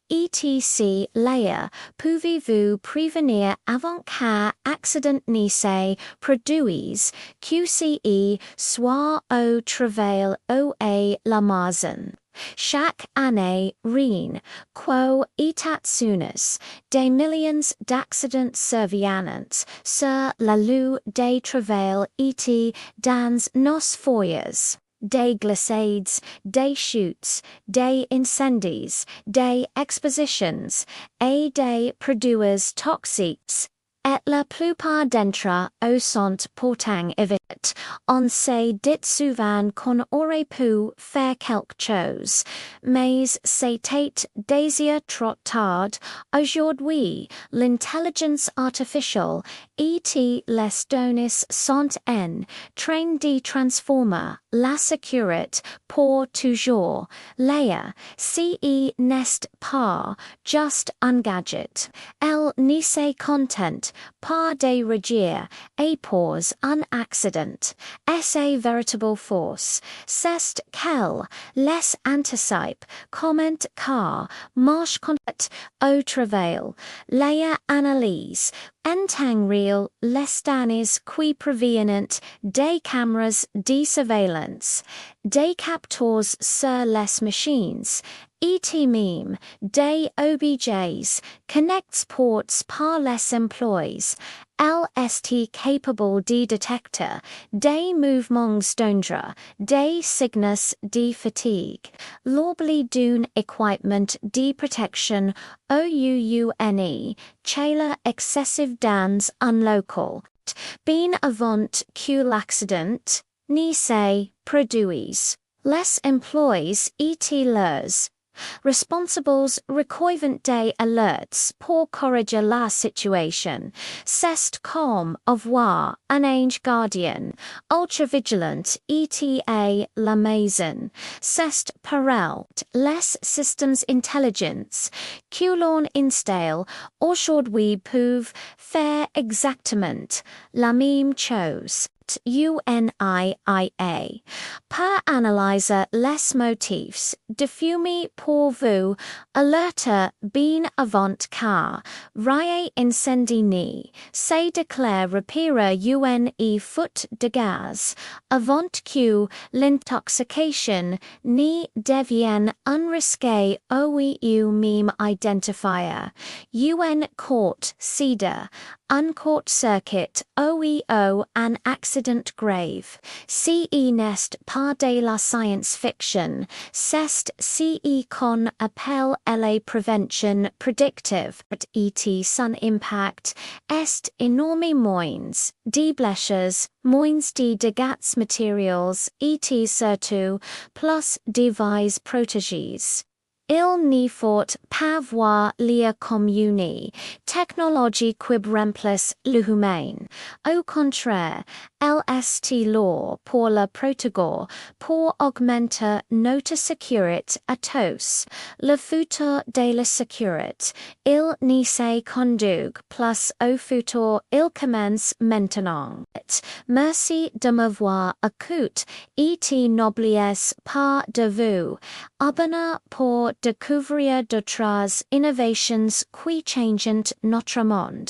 etc. layer, pouvez-vous prévenir avant qu'un accident ne se produise, QCE, soit au travail ou à la maison. Chaque année, rien qu'aux États-Unis, des millions d'accidents surviennent sur la lue des travail et dans nos foyers. Des glissades, des chutes, des incendies, des expositions, et des produits toxiques, et la plupart d'entre eux sont pourtant évités. On se dit souvent qu'on aurait pu faire quelque chose, mais c'était déjà trop tard. Aujourd'hui, l'intelligence artificielle et les données sont en train de transformer la sécurité pour toujours. Léa, ce n'est pas juste un gadget. Elle ne se contente pas de réagir et pose un accident. C'est véritable force. C'est qu'elle les anticipe comment car marche contact au travail. Léa analyse en temps réel les données qui proviennent des caméras de surveillance, des capteurs sur les machines, et même des objets connectés ports par les employés. Elle est capable de détecter des mouvements dangereux, des signes de fatigue. L'oubli d'un équipement de protection OUUNE, cela excessive dans un local. Bien avant que l'accident ne se produise, les employés et leurs responsables recueillent des alerts pour corriger la situation. C'est comme avoir un ange gardien, ultra-vigilant et à la maison. C'est pareil, les systèmes intelligents que l'on installe aujourd'hui peuvent faire exactement la même chose. UNIIA. Per analyser les motifs de fumée pour vous alerter bien avant car rien incendie ne se déclare repérer une fuite de gaz avant que l'intoxication ne devienne un risque ou même identifier. UN court CEDA. Un court-circuit OEO an accident grave. Ce n'est pas de la science-fiction, c'est ce qu'on appelle la prévention predictive et son impact est énorme moins de blessures, moins de dégâts matériels et surtout plus de vies protégées. Il ne faut pas voir l'IA comme une technologie qui remplace l'humain. Au contraire, elle est là pour la protéger, pour augmenter notre sécurité à tous. Le futur de la sécurité, il ne se conduit plus au futur, il commence maintenant. Merci de m'avoir écouté et n'oubliez pas de vous abonner pour découvrir d'autres innovations qui changent notre monde.